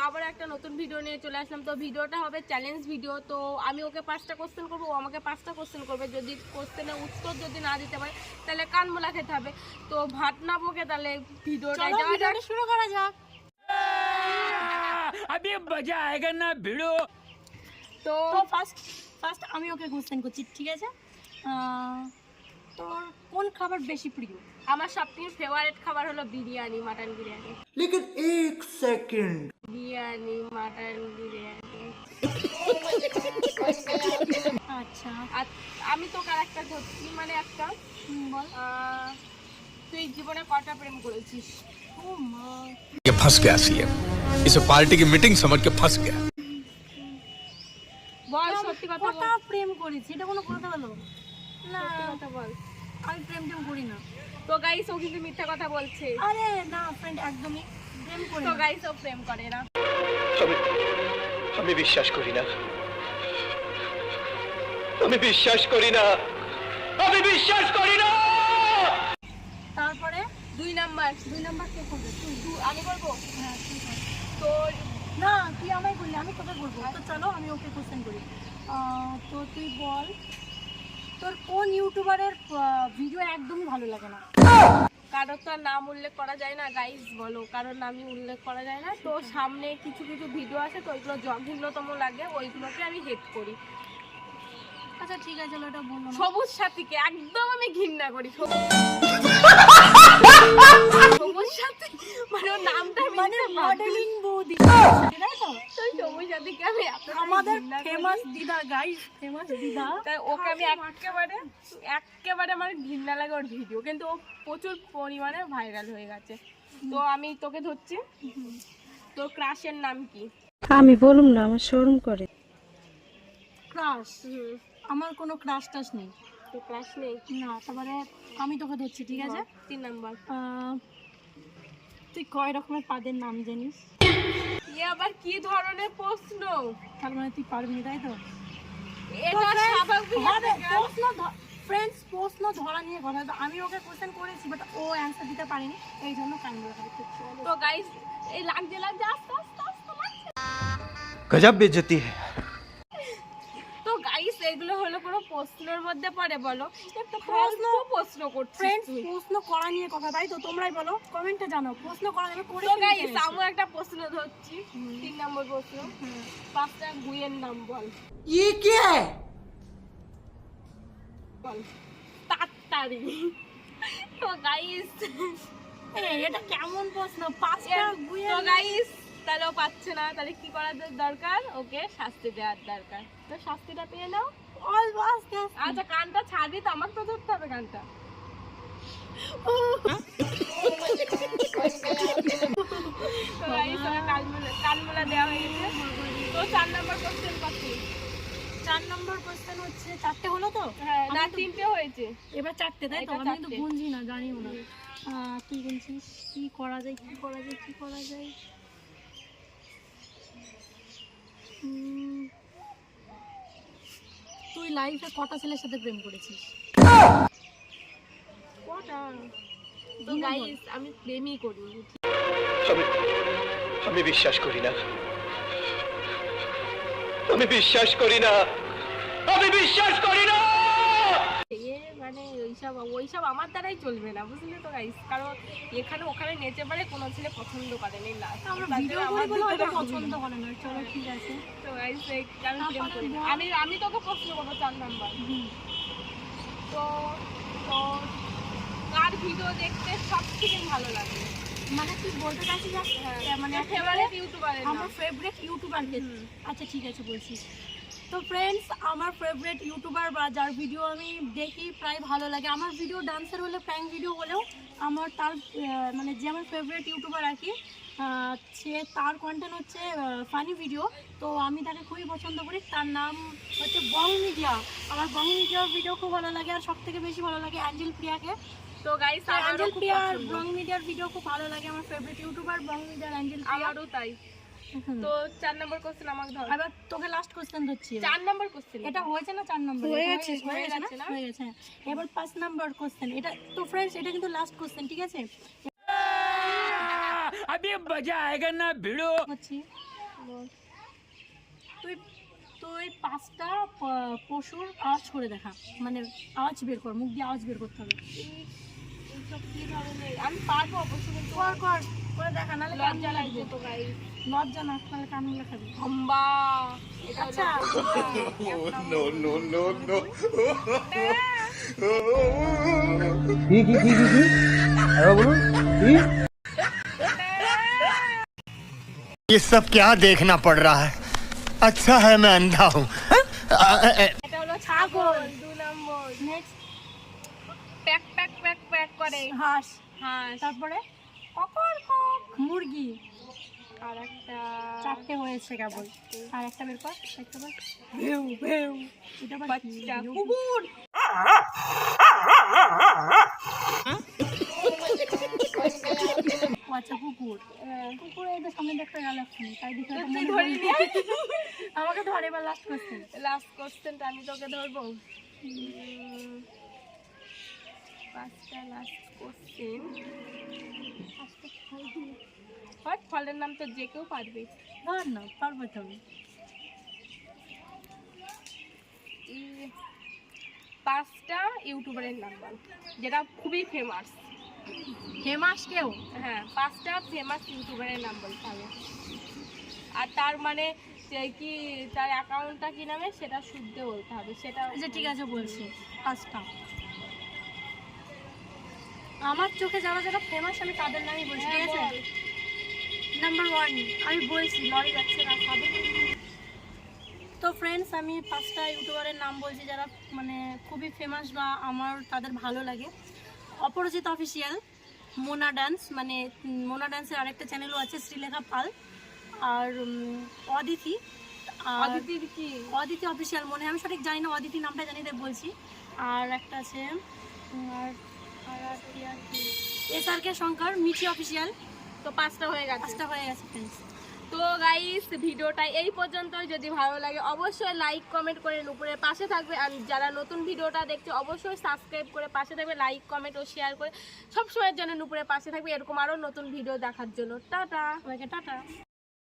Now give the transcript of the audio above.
আবার একটা নতুন ভিডিও নিয়ে চলে আসলাম। তো ভিডিওটা হবে চ্যালেঞ্জ ভিডিও। তো আমি ওকে 5টা কোশ্চেন করবো, ও আমাকে 5টা কোশ্চেন করবে। যদি কোশ্চেনের উত্তর যদি না দিতে পারে তাহলে কানমোলা খেতে হবে। তো ভাত না বকে তাহলে ভিডিওটা শুরু করা যাক। अभी मजा आएगा ना भिड़ो। তো ফার্স্ট আমি ওকে কোশ্চেন করছি, ঠিক আছে? তোর কোন খাবার বেশি প্রিয়? আমার সবথেকে ফেভারিট খাবার হলো বিরিয়ানি, মাটন বিরিয়ানি। लेकिन एक सेकंड বিরিয়ানি, মাটন বিরিয়ানি। আচ্ছা, আর আমি তো একটা ধরছি, মানে একটা বল। তুই জীবনে কটা প্রেম করেছিস? ও মা, ये फंस गया सीएम, इसे पार्टी की मीटिंग समझ के फंस गया। বল সত্যি কথা বল। কটা প্রেম করেছি, এটা কোনো কথা হলো? না, সত্যি কথা বল। আমি প্রেম করি না। তো গাইস ও কিন্তু মিথ্যা কথা বলছে। আরে না ফ্রেন্ড, একদমই প্রেম করি তো না। গাইস ও প্রেম করে না। আমি বিশ্বাস করি না, আমি বিশ্বাস করি না, আমি বিশ্বাস করি না। তারপরে 2 নাম্বার কে করবে? তুই? আমি বলবো। হ্যাঁ, তুই কর। তোর না, তুই আমায় বললি, আমি তোকে বলবো। তো চলো আমি ওকে কোশ্চেন করি। তো তুই বল, তোর কোন ইউটিউবারের ভিডিও একদমই ভালো লাগে না? কারোর তো আর নাম উল্লেখ করা যায় না গাইস, বলো কারোর নামই উল্লেখ করা যায় না। তো সামনে কিছু কিছু ভিডিও আছে, তো ওইগুলো জঘন্যতম লাগে, ওইগুলোকে আমি হেট করি। আচ্ছা ঠিক আছে, ওটা বলবো না। সবুজ সাথীকে একদম আমি ঘৃণা করি। সবুজ সাথী মানে ওর নামটা মানে মডেলিং বৌদি, তাই তো? তো সবুজ সাথীকে আমি আমাদের ফেমাস দিদা, গাইস ফেমাস দিদা। তাই ওকে আমি একেবারে আমার ঘৃণা লাগে ওর ভিডিও, কিন্তু ও প্রচুর পরিমাণে ভাইরাল হয়ে গেছে। তো আমি তোকে ধরছি, তোর ক্রাশের নাম কি? আমি বলুম না, আমার শোরুম করে। ক্রাশ? আমার কোনো ক্রাশ টাশ নেই। তো ক্রাশ নেই না, তারপরে আমি তোকে ধরছি, ঠিক আছে? 3 নাম্বার। তুই কয় রকমের পাদের নাম জানিস? আবার কি ধরনের প্রশ্ন? তার মানে তুই পারবি না, তাই তো? এটা স্বাভাবিক হবে ফ্রেন্ডস, প্রশ্ন ধরা নিয়ে কথা। তো আমি ওকে কোশ্চেন করেছি, বাট ও অ্যান্সার দিতে পারেনি, এই জন্য কান্না করতে। তো গাইস এই লাগছে আস্তে আস্তে লাগছে। गजब बेइज्जती है। তো গাইস এগুলো হলো কোনো প্রশ্নের মধ্যে পড়ে? বলো একটা প্রশ্ন করছিস ফ্রেন্ডস, তুই। প্রশ্ন করা নিয়ে কথা, তাই তো? তোমরাই বলো, কমেন্টে জানাও প্রশ্ন করা যাবে করে। তো গাইস আমি একটা প্রশ্ন ধরছি, 3 নম্বর প্রশ্ন। 5টা গুয়ের নাম বল। ये क्या है? বল তাড়াতাড়ি। তো গাইস এটা কেমন প্রশ্ন? 5টা গুয়ে? তো গাইস তাহলে ও পাচ্ছে না, তাহলে কি করা দরকার? ওকে শাস্তি দেওয়ার দরকার। তো শাস্তিটা পেয়ে নাও। অল বাস গ্যাস। আচ্ছা কানটা ছাড়বি তো, আমাকে তো ধরতে হবে কানটা। তো গাইস কানমোলা দেওয়া হয়ে গেছে। তো 4 নম্বর কোশ্চেন কত? 4 নম্বর কোশ্চেন হচ্ছে 4টে হলো তো? হ্যাঁ না 3টে হয়েছে। এবার 4টে, তাই তো? এটা আমি কিন্তু 4টে। গুনছি না, জানিও না। কি গুনছিস? কি করা যায়? তুই লাইফে কটা ছেলের সাথে প্রেম করেছিস? কটা? তো গাইস আমি প্রেমই করি। আমি বিশ্বাস করি না, আমি বিশ্বাস করি না, আমি বিশ্বাস করি না। মানে ওইসব আমার দ্বারাই চলবে না, বুঝলি তো গাইস? কারণ এখানে ওখানে নেচে পারে কোনো ছেলে পছন্দ করেনি না। আমরা ভিডিও করে বলে হয়তো পছন্দ করে না। চলো ঠিক আছে। তো গাইস আমি প্রেম করি না। আমি তোকে প্রশ্ন করবো 4 নাম্বার। তো তো কার ভিডিও দেখতে সবথেকে ভালো লাগে? মানে তুই বলতে চাইছিস মানে ফেভারিট ইউটিউবার? আমার ফেভারিট ইউটিউবারকে? আচ্ছা ঠিক আছে, বলছি। তো ফ্রেন্ডস, আমার ফেভারিট ইউটিউবার বা যার ভিডিও আমি দেখি প্রায় ভালো লাগে, আমার ভিডিও ডান্সের হলে, প্র্যাঙ্ক ভিডিও হলেও আমার তার মানে যে আমার ফেভারিট ইউটিউবার আর কি, তার কন্টেন্ট হচ্ছে ফানি ভিডিও। তো আমি তাকে খুবই পছন্দ করি। তার নাম হচ্ছে বং মিডিয়া। আমার বং মিডিয়ার ভিডিও খুব ভালো লাগে। আর সবথেকে বেশি ভালো লাগে অ্যাঞ্জেল প্রিয়াকে। তো গাইস অ্যাঞ্জেল প্রিয়ার বং মিডিয়ার ভিডিও খুব ভালো লাগে। আমার ফেভারিট ইউটিউবার বং মিডিয়ার অ্যাঞ্জেল প্রিয়া। আমারও তাই। তো 4 নম্বর কোশ্চেন আমাকে ধর। এবার তোকে লাস্ট কোশ্চেন ধরছি। 4 নম্বর কোশ্চেন এটা হয়েছে না? 4 নম্বর হয়ে গেছে না? হয়ে গেছে। এবার 5 নম্বর কোশ্চেন। এটা তো ফ্রেন্ডস, এটা কিন্তু লাস্ট কোশ্চেন, ঠিক আছে? अभी मजा आएगा ना भिड़ो। হচ্ছে তুই তুই 5টা পশুর আওয়াজ করে দেখা, মানে আওয়াজ বের কর, মুখ দিয়ে আওয়াজ বের করতে হবে। এইসব কি ধরনের আমি পারবো অবশ্য, কিন্তু কর কর করে দেখা, নাহলে কান লজ্জা লাগছে তো গাইস। লজ্জা না, তাহলে কান মুলা খাবি। হাম্বা এটা আচ্ছা ये सब क्या देखना पड़ रहा है? अच्छा है मैं अंधा हूँ। এটা হলো ছাগল। 2 নম্বর নেক্সট প্যাক প্যাক প্যাক প্যাক করে হাঁস, হাঁস। তারপরে ককর কক মুরগি। আর একটা 4টে হয়েছে কেবল, আর একটা বের কর, একটা বার ভেউ ভেউ, এটা আবার কি? বাচ্চা কুকুর। আচ্ছা কুকুর, কুকুর এই তো সামনে দেখতে গেল এক্ষুনি, তাই দেখে তো তুই মনে ধরে হলো। নিয়ে আমাকে ধরে, এবার লাস্ট কোশ্চেন। লাস্ট কোশ্চেনটা আমি তোকে ধরবো। 5টা লাস্ট কোশ্চেন। ফলের নাম তো যে কেউ পারবে। ধর না, পারবো তো আমি। 5টা ইউটিউবারের নাম বল যেটা খুবই ফেমাস। ফেমাস কেউ? হ্যাঁ 5টা ফেমাস ইউটিউবারের নাম বলতে হবে। আর তার মানে যে কি তার অ্যাকাউন্টটা কি নামে সেটা শুদ্ধ বলতে হবে। সেটা আচ্ছা ঠিক আছে বলছি, 5টা। আমার চোখে যারা যারা ফেমাস আমি তাদের নামই বলছি, ঠিক আছে? বল। নাম্বার 1 আমি বলছি, লরি যাচ্ছে না খাবে। তো ফ্রেন্ডস, আমি 5টা ইউটিউবারের নাম বলছি যারা মানে খুবই ফেমাস বা আমার তাদের ভালো লাগে। অপরাজিতা অফিসিয়াল, মোনা ডান্স, মানে মোনা ডান্সের আরেকটা চ্যানেলও আছে, শ্রীলেখা পাল, আর অদিতি, আর অদিতির কি অদিতি অফিসিয়াল মনে হয়, আমি সঠিক জানি না, অদিতি নামটা জানি তাই বলছি। আর একটা আছে আর আর কি SRK শঙ্কর, মিঠি অফিসিয়াল। তো 5টা হয়ে গেছে। 5টা হয়ে গেছে ফ্রেন্ডস। তো গাইস ভিডিওটা এই পর্যন্তই। যদি ভালো লাগে অবশ্যই লাইক কমেন্ট করে নুপুরের পাশে থাকবে। আর যারা নতুন ভিডিওটা দেখছে অবশ্যই সাবস্ক্রাইব করে পাশে থাকবে, লাইক কমেন্ট ও শেয়ার করে সবসময়ের জন্য নুপুরের পাশে থাকবে এরকম আরও নতুন ভিডিও দেখার জন্য। টাটা। সবাইকে টাটা।